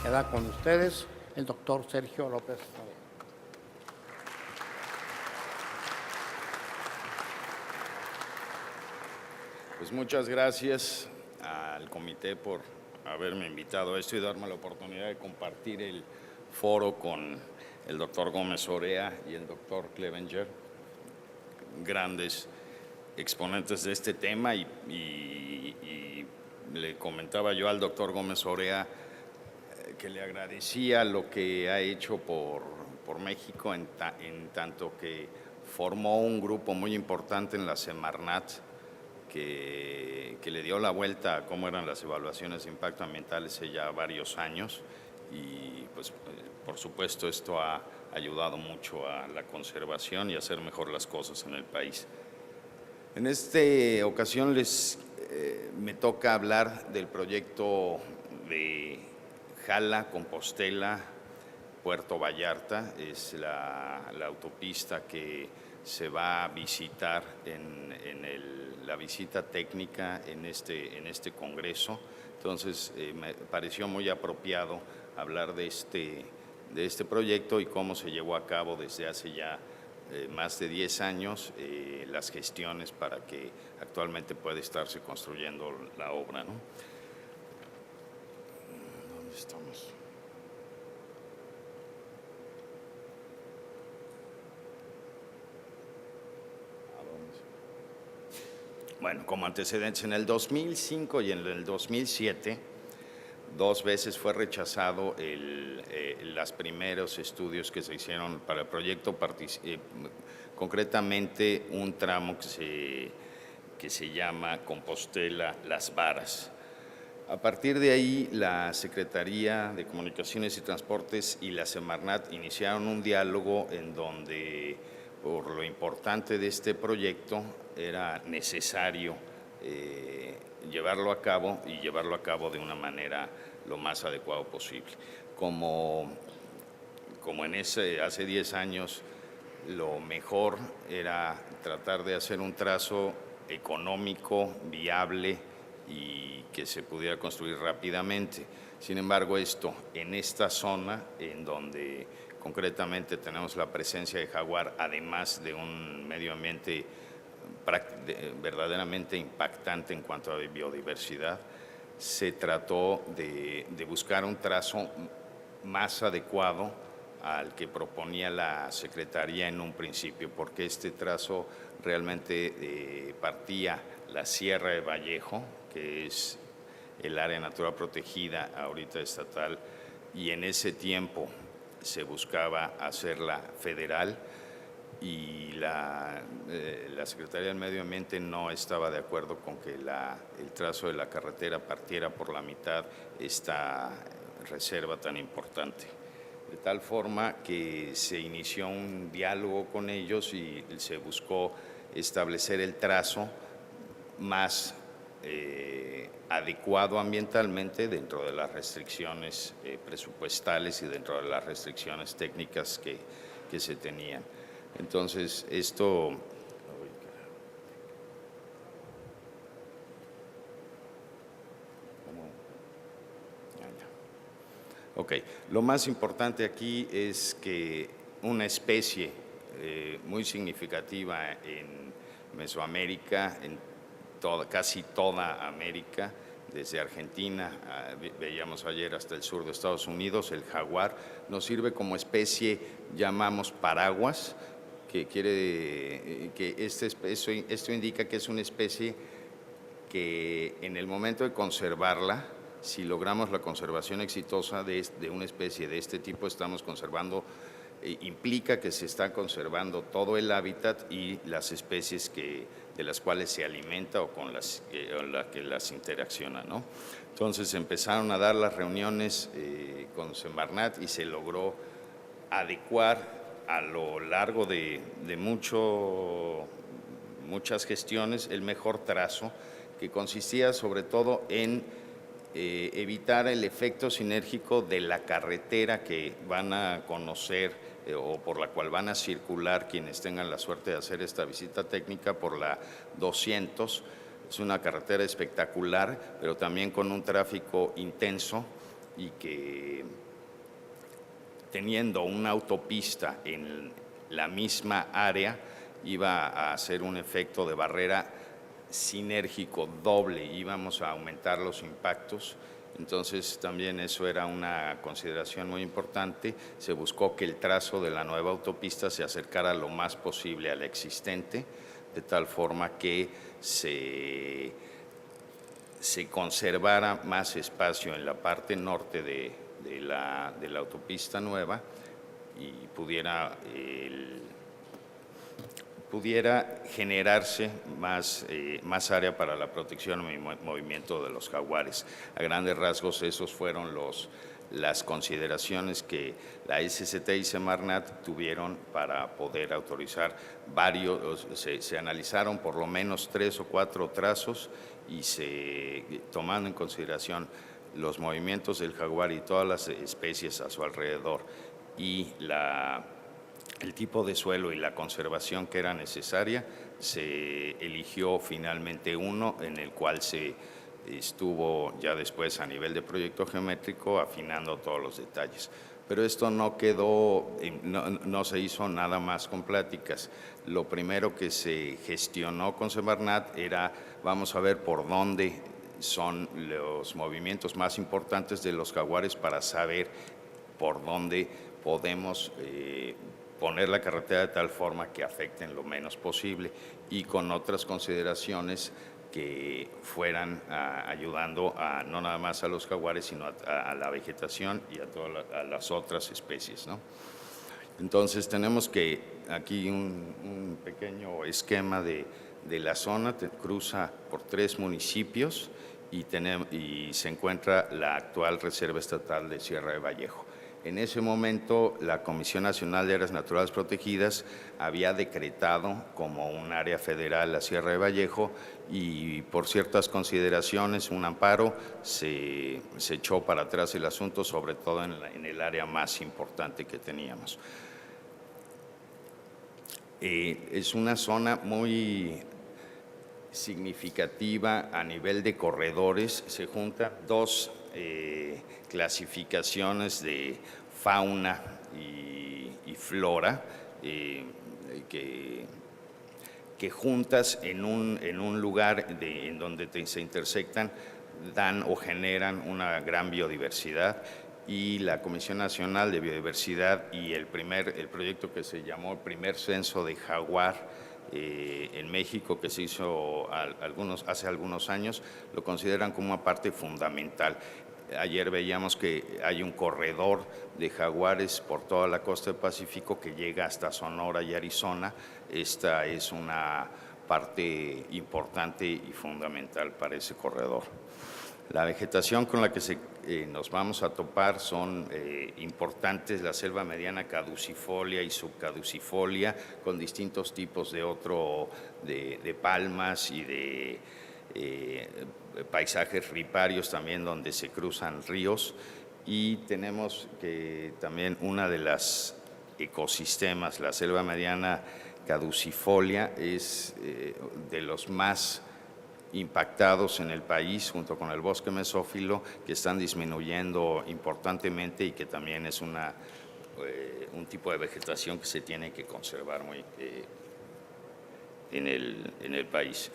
Queda con ustedes el doctor Sergio López. Pues muchas gracias al comité por haberme invitado a esto y darme la oportunidad de compartir el foro con el doctor Gómez Orea y el doctor Clevenger, grandes exponentes de este tema, y le comentaba yo al doctor Gómez Orea que le agradecía lo que ha hecho por México en tanto que formó un grupo muy importante en la Semarnat que le dio la vuelta a cómo eran las evaluaciones de impacto ambiental hace ya varios años, y pues por supuesto esto ha ayudado mucho a la conservación y a hacer mejor las cosas en el país. En esta ocasión me toca hablar del proyecto de Jala, Compostela, Puerto Vallarta. Es la autopista que se va a visitar en la visita técnica en este congreso. Entonces me pareció muy apropiado hablar de este proyecto y cómo se llevó a cabo desde hace ya más de 10 años las gestiones para que actualmente pueda estarse construyendo la obra, ¿no? ¿Dónde estamos? Bueno, como antecedentes, en el 2005 y en el 2007, 2 veces fue rechazado los primeros estudios que se hicieron para el proyecto, concretamente un tramo que se llama Compostela Las Varas. A partir de ahí, la Secretaría de Comunicaciones y Transportes y la Semarnat iniciaron un diálogo en donde, por lo importante de este proyecto, era necesario llevarlo a cabo y llevarlo a cabo de una manera lo más adecuada posible. Como hace 10 años, lo mejor era tratar de hacer un trazo económico, viable y que se pudiera construir rápidamente. Sin embargo, esto en esta zona, en donde concretamente tenemos la presencia de jaguar, además de un medio ambiente verdaderamente impactante en cuanto a biodiversidad, se trató de buscar un trazo más adecuado al que proponía la Secretaría en un principio, porque este trazo realmente partía la Sierra de Vallejo, que es el área natural protegida ahorita estatal, y en ese tiempo se buscaba hacerla federal, y la Secretaría del Medio Ambiente no estaba de acuerdo con que el trazo de la carretera partiera por la mitad esta reserva tan importante. De tal forma que se inició un diálogo con ellos y se buscó establecer el trazo más adecuado ambientalmente dentro de las restricciones presupuestales y dentro de las restricciones técnicas que se tenían. Entonces, esto… Ok, lo más importante aquí es que una especie muy significativa en Mesoamérica, en casi toda América, desde Argentina, veíamos ayer hasta el sur de Estados Unidos, el jaguar nos sirve como especie, llamamos paraguas, que quiere que esto indica que es una especie que en el momento de conservarla, si logramos la conservación exitosa de una especie de este tipo, estamos conservando, implica que se está conservando todo el hábitat y las especies de las cuales se alimenta o con las que las interacciona, ¿no? Entonces empezaron a dar las reuniones con Semarnat y se logró adecuar a lo largo de muchas gestiones el mejor trazo, que consistía sobre todo en evitar el efecto sinérgico de la carretera que van a conocer o por la cual van a circular quienes tengan la suerte de hacer esta visita técnica, por la 200. Es una carretera espectacular, pero también con un tráfico intenso y que teniendo una autopista en la misma área iba a hacer un efecto de barrera sinérgico doble, íbamos a aumentar los impactos. Entonces también eso era una consideración muy importante. Se buscó que el trazo de la nueva autopista se acercara lo más posible al existente, de tal forma que se conservara más espacio en la parte norte de la autopista nueva y pudiera generarse más área para la protección y movimiento de los jaguares. A grandes rasgos, esos fueron las consideraciones que la SCT y Semarnat tuvieron para poder autorizar varios. Se analizaron por lo menos 3 o 4 trazos y tomando en consideración los movimientos del jaguar y todas las especies a su alrededor y el tipo de suelo y la conservación que era necesaria, se eligió finalmente uno en el cual se estuvo ya después a nivel de proyecto geométrico afinando todos los detalles. Pero esto no quedó, no se hizo nada más con pláticas. Lo primero que se gestionó con Semarnat era, vamos a ver por dónde son los movimientos más importantes de los jaguares para saber por dónde podemos poner la carretera de tal forma que afecten lo menos posible y con otras consideraciones que fueran ayudando no nada más a los jaguares, sino a la vegetación y a las otras especies, ¿no? Entonces tenemos aquí un pequeño esquema de la zona, cruza por 3 municipios y se encuentra la actual Reserva Estatal de Sierra de Vallejo. En ese momento, la Comisión Nacional de Áreas Naturales Protegidas había decretado como un área federal la Sierra de Vallejo y por ciertas consideraciones, un amparo, se echó para atrás el asunto, sobre todo en el área más importante que teníamos. Es una zona muy significativa a nivel de corredores. Se juntan 2 clasificaciones de fauna y flora que juntas en un lugar en donde se intersectan dan o generan una gran biodiversidad. Y la Comisión Nacional de Biodiversidad y el proyecto que se llamó el primer censo de jaguar en México, que se hizo hace algunos años, lo consideran como una parte fundamental. Ayer veíamos que hay un corredor de jaguares por toda la costa del Pacífico que llega hasta Sonora y Arizona. Esta es una parte importante y fundamental para ese corredor. La vegetación con la que nos vamos a topar son importantes, la selva mediana caducifolia y subcaducifolia, con distintos tipos de palmas y de paisajes riparios también donde se cruzan ríos. Y tenemos que también una de las ecosistemas, la selva mediana caducifolia, es de los más impactados en el país, junto con el bosque mesófilo, que están disminuyendo importantemente y que también es un tipo de vegetación que se tiene que conservar muy en el país.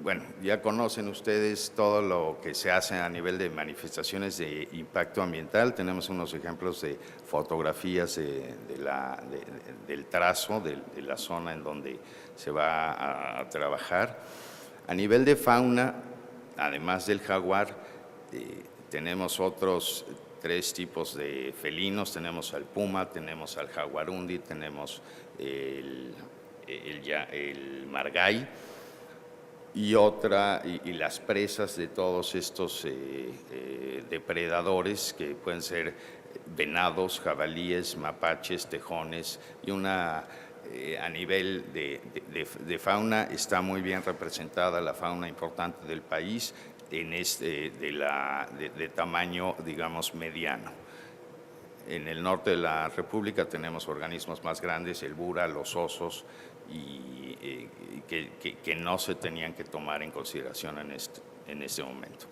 Bueno, ya conocen ustedes todo lo que se hace a nivel de manifestaciones de impacto ambiental. Tenemos unos ejemplos de fotografías del trazo de la zona en donde se va a trabajar. A nivel de fauna, además del jaguar, tenemos otros 3 tipos de felinos. Tenemos al puma, tenemos al jaguarundi, tenemos el margay y las presas de todos estos depredadores, que pueden ser venados, jabalíes, mapaches, tejones, y a nivel de fauna está muy bien representada la fauna importante del país de tamaño, digamos, mediano. En el norte de la República tenemos organismos más grandes, el bura, los osos, que no se tenían que tomar en consideración en este momento.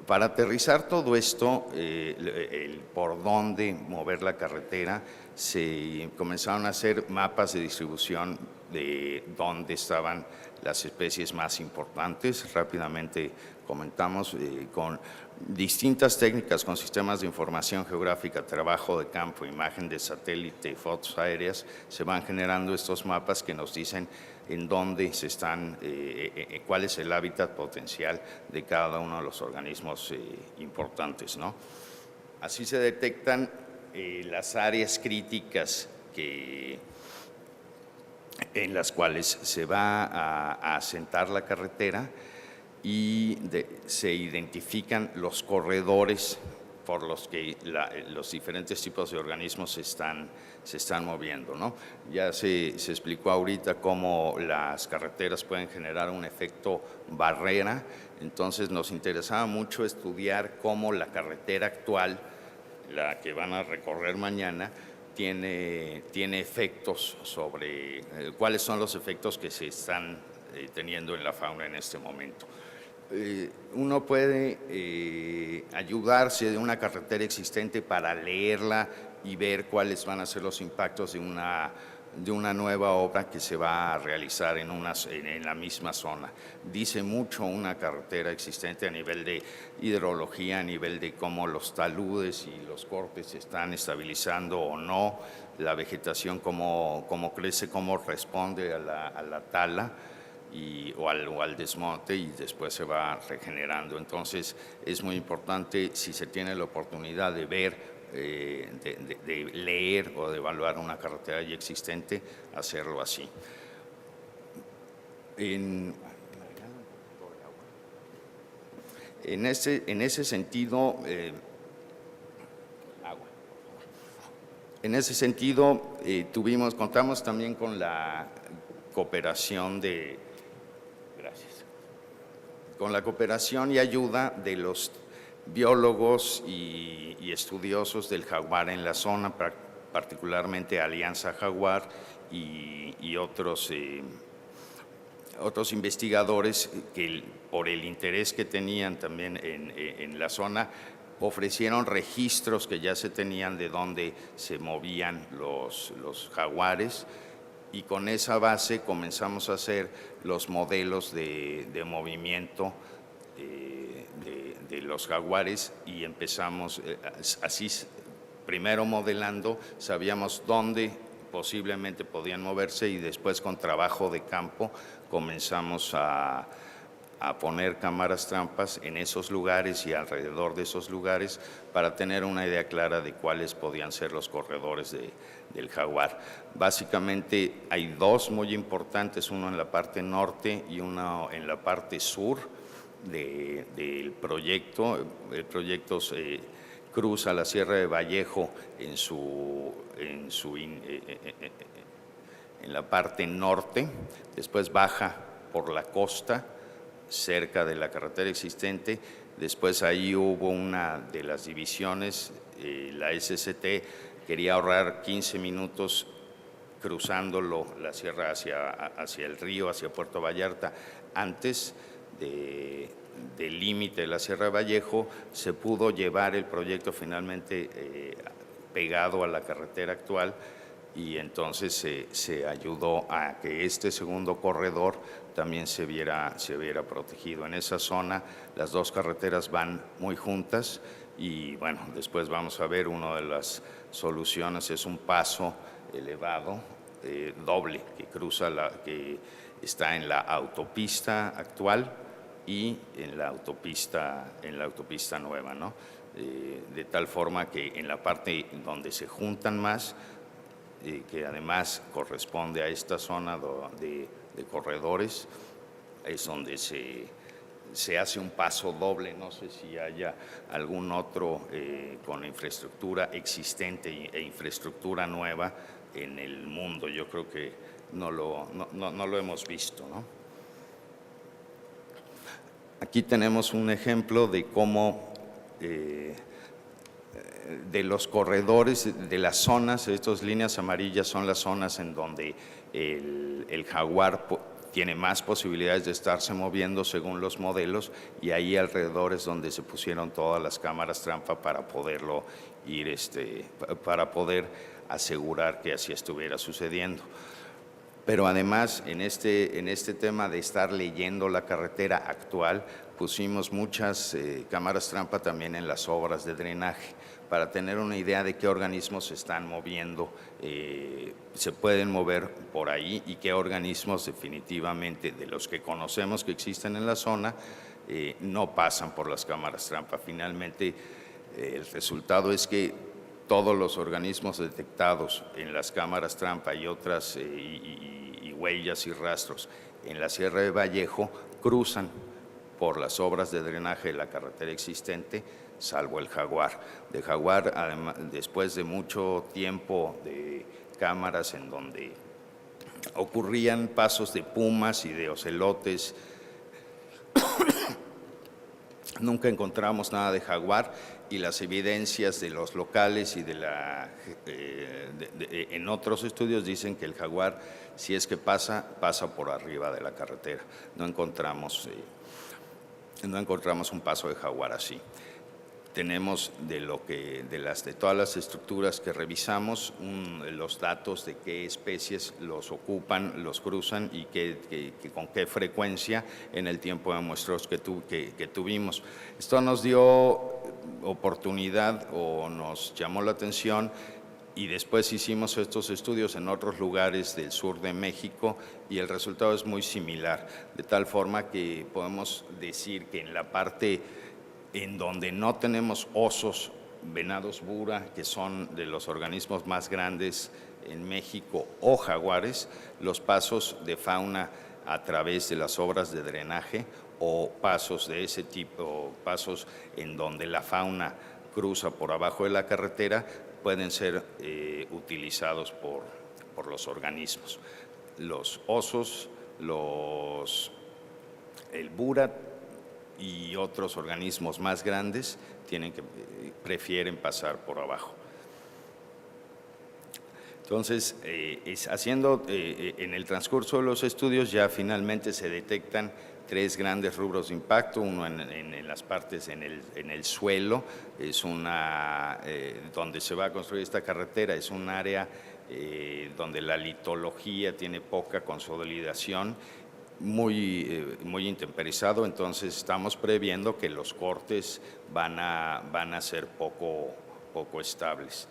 Para aterrizar todo esto, el por dónde mover la carretera, se comenzaron a hacer mapas de distribución de dónde estaban las especies más importantes. Rápidamente comentamos con distintas técnicas, con sistemas de información geográfica, trabajo de campo, imagen de satélite, fotos aéreas, se van generando estos mapas que nos dicen en dónde se están, cuál es el hábitat potencial de cada uno de los organismos importantes, ¿no? Así se detectan las áreas críticas en las cuales se va a asentar la carretera y se identifican los corredores por los que los diferentes tipos de organismos se están moviendo, ¿no? Ya se explicó ahorita cómo las carreteras pueden generar un efecto barrera, entonces nos interesaba mucho estudiar cómo la carretera actual, la que van a recorrer mañana, tiene efectos sobre cuáles son los efectos que se están teniendo en la fauna en este momento. Uno puede ayudarse de una carretera existente para leerla y ver cuáles van a ser los impactos de una nueva obra que se va a realizar en la misma zona. Dice mucho una carretera existente a nivel de hidrología, a nivel de cómo los taludes y los cortes se están estabilizando o no, la vegetación cómo crece, cómo responde a la tala o al desmonte, y después se va regenerando. Entonces es muy importante, si se tiene la oportunidad de ver, de leer o de evaluar una carretera ya existente, hacerlo así. En ese sentido, contamos también con la cooperación y ayuda de los biólogos y estudiosos del jaguar en la zona, particularmente Alianza Jaguar y otros investigadores que, por el interés que tenían también en la zona, ofrecieron registros que ya se tenían de dónde se movían los jaguares, y con esa base comenzamos a hacer los modelos de movimiento de los jaguares, y empezamos así, primero modelando, sabíamos dónde posiblemente podían moverse, y después con trabajo de campo comenzamos a poner cámaras trampas en esos lugares y alrededor de esos lugares para tener una idea clara de cuáles podían ser los corredores del jaguar. Básicamente hay dos muy importantes, uno en la parte norte y uno en la parte sur del proyecto. El proyecto cruza la Sierra de Vallejo en la parte norte, después baja por la costa cerca de la carretera existente. Después ahí hubo una de las divisiones, la SCT quería ahorrar 15 minutos cruzándolo la sierra hacia el río, hacia Puerto Vallarta. Antes del límite de la Sierra de Vallejo se pudo llevar el proyecto finalmente pegado a la carretera actual, y entonces se ayudó a que este segundo corredor también se viera protegido. En esa zona las dos carreteras van muy juntas, y bueno, después vamos a ver, una de las soluciones es un paso elevado doble que está en la autopista actual y en la autopista nueva, ¿no? De tal forma que en la parte donde se juntan más, que además corresponde a esta zona de corredores, es donde se hace un paso doble. No sé si haya algún otro con infraestructura existente e infraestructura nueva en el mundo. Yo creo que no lo hemos visto, ¿no? Aquí tenemos un ejemplo de cómo de los corredores, de las zonas. Estas líneas amarillas son las zonas en donde el jaguar tiene más posibilidades de estarse moviendo según los modelos, y ahí alrededor es donde se pusieron todas las cámaras trampa para poderlo ir, para poder asegurar que así estuviera sucediendo. Pero además, en este tema de estar leyendo la carretera actual, pusimos muchas cámaras trampa también en las obras de drenaje, para tener una idea de qué organismos se están moviendo, se pueden mover por ahí, y qué organismos definitivamente, de los que conocemos que existen en la zona, no pasan por las cámaras trampa. Finalmente, el resultado es que todos los organismos detectados en las cámaras trampa y otras y huellas y rastros en la Sierra de Vallejo cruzan por las obras de drenaje de la carretera existente, salvo el jaguar. De jaguar, además, después de mucho tiempo de cámaras en donde ocurrían pasos de pumas y de ocelotes, nunca encontramos nada de jaguar, y las evidencias de los locales y en otros estudios dicen que el jaguar, si es que pasa por arriba de la carretera. No encontramos un paso de jaguar así. Tenemos de todas las estructuras que revisamos, los datos de qué especies los ocupan, los cruzan, y con qué frecuencia en el tiempo de muestreos que tuvimos. Esto nos dio oportunidad, o nos llamó la atención, y después hicimos estos estudios en otros lugares del sur de México, y el resultado es muy similar, de tal forma que podemos decir que en la parte en donde no tenemos osos, venados bura, que son de los organismos más grandes en México, o jaguares, los pasos de fauna a través de las obras de drenaje, o pasos de ese tipo, pasos en donde la fauna cruza por abajo de la carretera, pueden ser utilizados por los organismos. Los osos, el bura y otros organismos más grandes prefieren pasar por abajo. Entonces, en el transcurso de los estudios ya finalmente se detectan 3 grandes rubros de impacto, uno en las partes en el suelo, es donde se va a construir esta carretera, es un área donde la litología tiene poca consolidación, muy intemperizado, entonces estamos previendo que los cortes van a ser poco estables.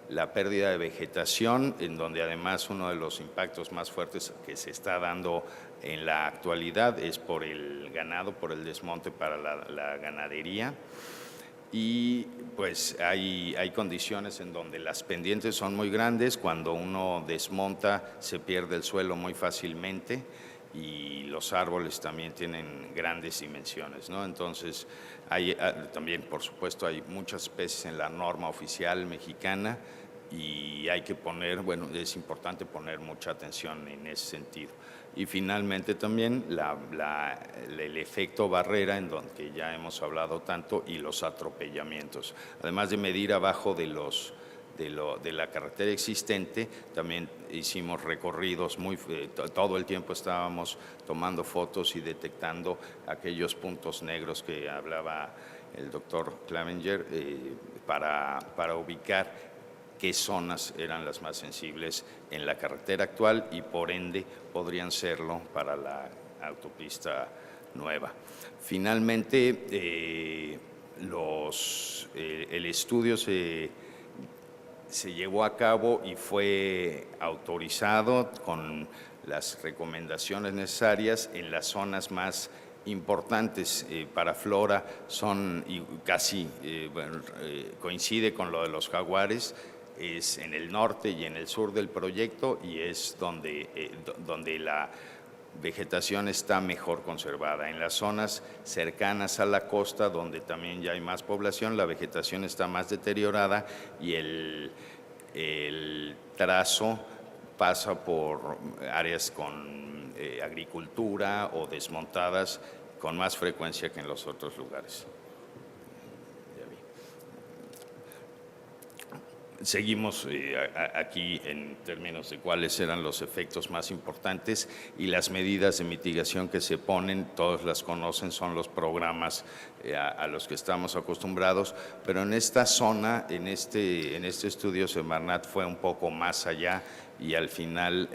La pérdida de vegetación, en donde además uno de los impactos más fuertes que se está dando en la actualidad es por el ganado, por el desmonte para la ganadería. Y pues hay condiciones en donde las pendientes son muy grandes, cuando uno desmonta se pierde el suelo muy fácilmente, y los árboles también tienen grandes dimensiones, ¿no? Entonces, también, por supuesto, hay muchas especies en la norma oficial mexicana, y es importante poner mucha atención en ese sentido. Y finalmente también el efecto barrera, en donde ya hemos hablado tanto, y los atropellamientos. Además de medir abajo de la carretera existente, también hicimos recorridos, todo el tiempo estábamos tomando fotos y detectando aquellos puntos negros que hablaba el doctor Clevenger, para ubicar qué zonas eran las más sensibles en la carretera actual, y por ende podrían serlo para la autopista nueva. Finalmente, el estudio se llevó a cabo y fue autorizado con las recomendaciones necesarias en las zonas más importantes para flora, coincide con lo de los jaguares, es en el norte y en el sur del proyecto, y es donde la vegetación está mejor conservada. En las zonas cercanas a la costa, donde también ya hay más población, la vegetación está más deteriorada, y el trazo pasa por áreas con agricultura o desmontadas con más frecuencia que en los otros lugares. Seguimos aquí en términos de cuáles eran los efectos más importantes y las medidas de mitigación que se ponen, todos las conocen, son los programas a los que estamos acostumbrados, pero en esta zona, en este estudio, Semarnat fue un poco más allá y al final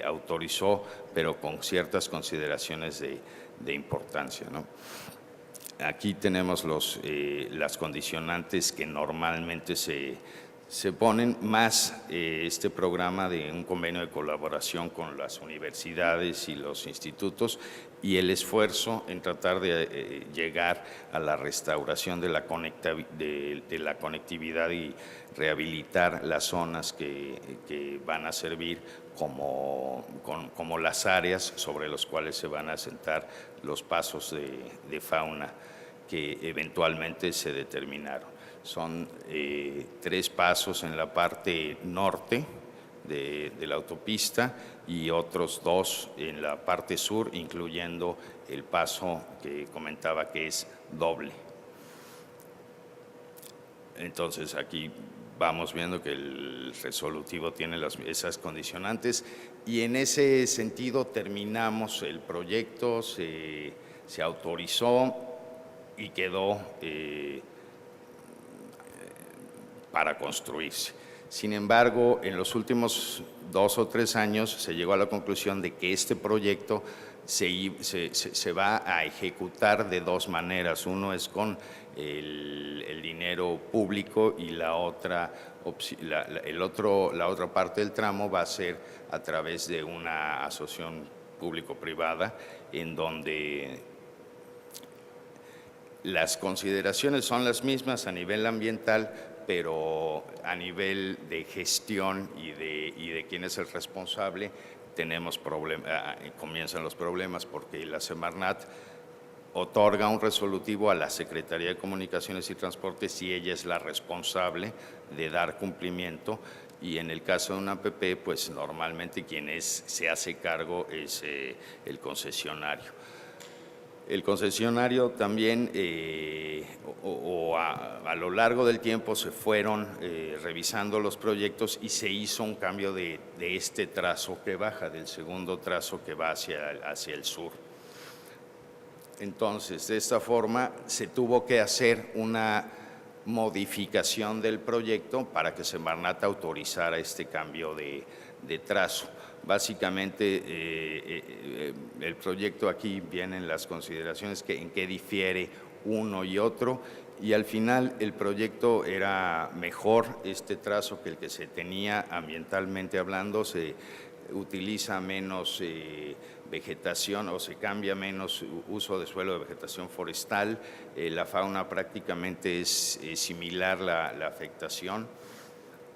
autorizó, pero con ciertas consideraciones de importancia, ¿no? Aquí tenemos las condicionantes que normalmente se ponen, más este programa de un convenio de colaboración con las universidades y los institutos y el esfuerzo en tratar de llegar a la restauración de la conectividad y rehabilitar las zonas que van a servir como las áreas sobre las cuales se van a asentar los pasos de fauna que eventualmente se determinaron. Son 3 pasos en la parte norte de la autopista y otros 2 en la parte sur, incluyendo el paso que comentaba que es doble. Entonces aquí vamos viendo que el resolutivo tiene esas condicionantes y en ese sentido terminamos el proyecto, se autorizó y quedó para construirse. Sin embargo, en los últimos 2 o 3 años se llegó a la conclusión de que este proyecto se va a ejecutar de 2 maneras. Uno es con el dinero público y la otra parte del tramo va a ser a través de una asociación público-privada en donde las consideraciones son las mismas a nivel ambiental, pero a nivel de gestión y de quién es el responsable, comienzan los problemas porque la Semarnat otorga un resolutivo a la Secretaría de Comunicaciones y Transportes y ella es la responsable de dar cumplimiento, y en el caso de una APP, pues normalmente quien se hace cargo es el concesionario. El concesionario también, a lo largo del tiempo se fueron revisando los proyectos y se hizo un cambio de este trazo que baja, del segundo trazo que va hacia el sur. Entonces, de esta forma, se tuvo que hacer una modificación del proyecto para que Semarnat autorizara este cambio de trazo. Básicamente, el proyecto aquí vienen las consideraciones en qué difiere uno y otro, y al final el proyecto era mejor este trazo que el que se tenía ambientalmente hablando. Se utiliza menos vegetación o se cambia menos uso de suelo de vegetación forestal, la fauna prácticamente es similar la afectación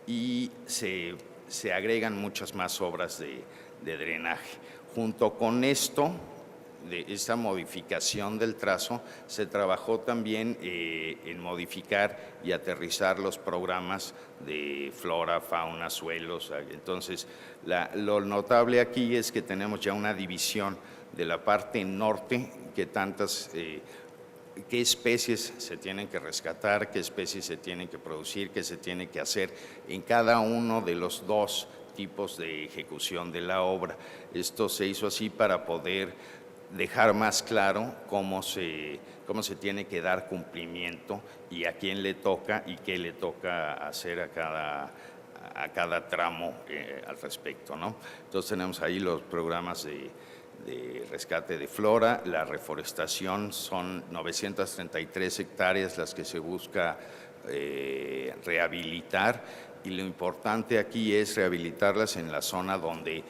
y se agregan muchas más obras de drenaje. Junto con esto, de esta modificación del trazo, se trabajó también en modificar y aterrizar los programas de flora, fauna, suelos. Entonces, lo notable aquí es que tenemos ya una división de la parte norte, qué especies se tienen que rescatar, qué especies se tienen que producir, qué se tiene que hacer en cada uno de los 2 tipos de ejecución de la obra. Esto se hizo así para poder dejar más claro cómo se tiene que dar cumplimiento y a quién le toca y qué le toca hacer a cada tramo al respecto, ¿no? Entonces tenemos ahí los programas de rescate de flora, la reforestación, son 933 hectáreas las que se busca rehabilitar, y lo importante aquí es rehabilitarlas en la zona donde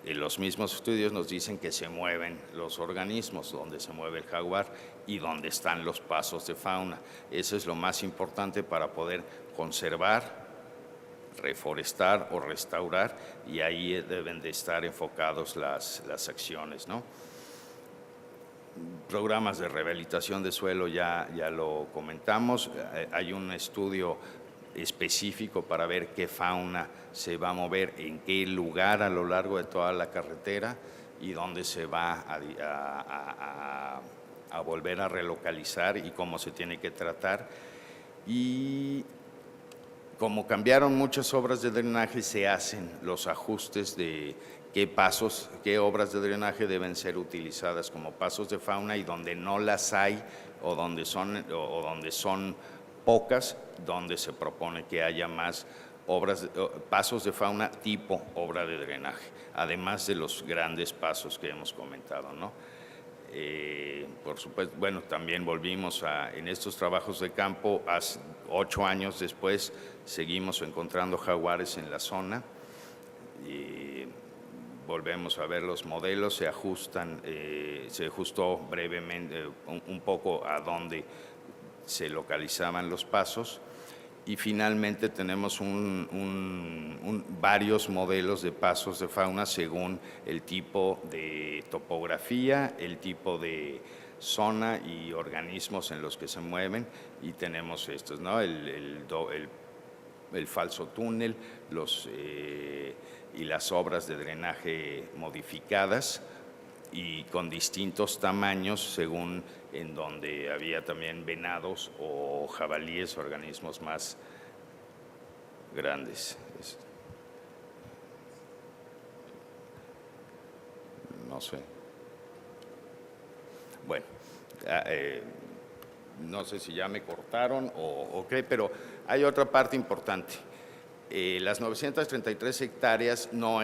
los mismos estudios nos dicen que se mueven los organismos, donde se mueve el jaguar y donde están los pasos de fauna. Eso es lo más importante para poder conservar, reforestar o restaurar, y ahí deben de estar enfocados las acciones, ¿no? Programas de rehabilitación de suelo ya lo comentamos. Hay un estudio específico para ver qué fauna se va a mover en qué lugar a lo largo de toda la carretera y dónde se va a volver a relocalizar y cómo se tiene que tratar. Y como cambiaron muchas obras de drenaje, se hacen los ajustes de qué obras de drenaje deben ser utilizadas como pasos de fauna, y donde no las hay o donde son pocas, donde se propone que haya más pasos de fauna tipo obra de drenaje, además de los grandes pasos que hemos comentado, ¿no? Por supuesto, bueno, también volvimos en estos trabajos de campo, 8 años después, seguimos encontrando jaguares en la zona, y volvemos a ver los modelos, se ajustó brevemente un poco a dónde se localizaban los pasos, y finalmente tenemos varios modelos de pasos de fauna según el tipo de topografía, el tipo de zona y organismos en los que se mueven, y tenemos estos, ¿no? El falso túnel, y las obras de drenaje modificadas y con distintos tamaños según en donde había también venados o jabalíes, organismos más grandes. No sé. Bueno, no sé si ya me cortaron o qué, pero hay otra parte importante. Las 933 hectáreas no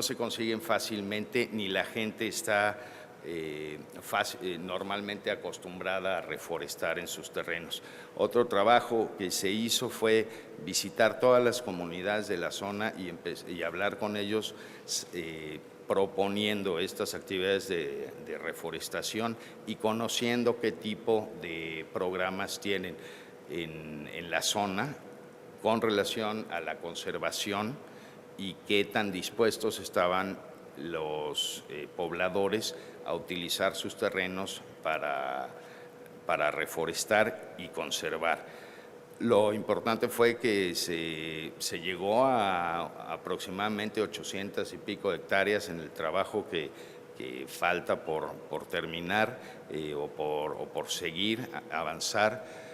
se consiguen fácilmente, ni la gente está normalmente acostumbrada a reforestar en sus terrenos. Otro trabajo que se hizo fue visitar todas las comunidades de la zona y hablar con ellos, proponiendo estas actividades de reforestación y conociendo qué tipo de programas tienen en la zona con relación a la conservación y qué tan dispuestos estaban los pobladores a utilizar sus terrenos para reforestar y conservar. Lo importante fue que se llegó a aproximadamente 800 y pico hectáreas en el trabajo que falta por terminar o por seguir, avanzar,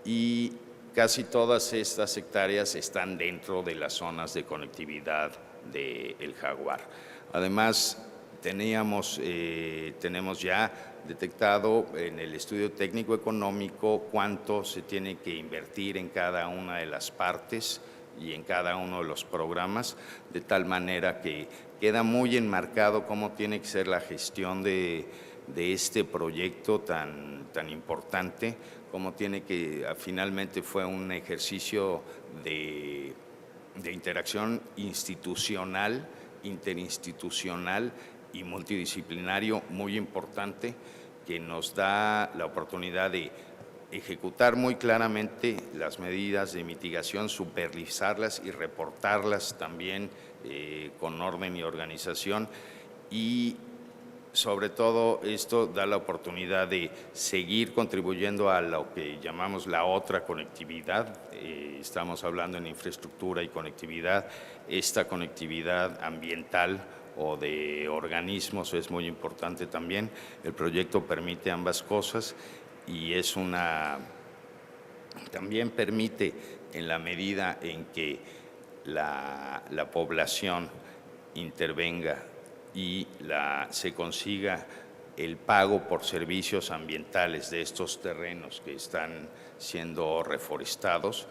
y casi todas estas hectáreas están dentro de las zonas de conectividad del jaguar. Además, tenemos ya detectado en el estudio técnico económico cuánto se tiene que invertir en cada una de las partes y en cada uno de los programas, de tal manera que queda muy enmarcado cómo tiene que ser la gestión de este proyecto tan importante, cómo tiene que, finalmente fue un ejercicio de interacción institucional, interinstitucional y multidisciplinario muy importante, que nos da la oportunidad de ejecutar muy claramente las medidas de mitigación, supervisarlas y reportarlas también con orden y organización, y sobre todo esto da la oportunidad de seguir contribuyendo a lo que llamamos la otra conectividad. Estamos hablando en infraestructura y conectividad. Esta conectividad ambiental o de organismos es muy importante también. El proyecto permite ambas cosas y también permite, en la medida en que la población intervenga y se consiga el pago por servicios ambientales de estos terrenos que están siendo reforestados,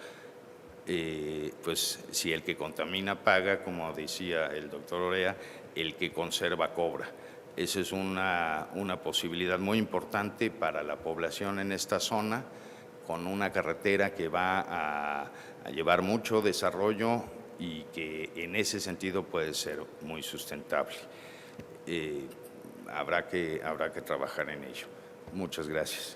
pues si el que contamina paga, como decía el doctor Orea, el que conserva cobra. Esa es una posibilidad muy importante para la población en esta zona, con una carretera que va a llevar mucho desarrollo y que en ese sentido puede ser muy sustentable. Habrá que trabajar en ello. Muchas gracias.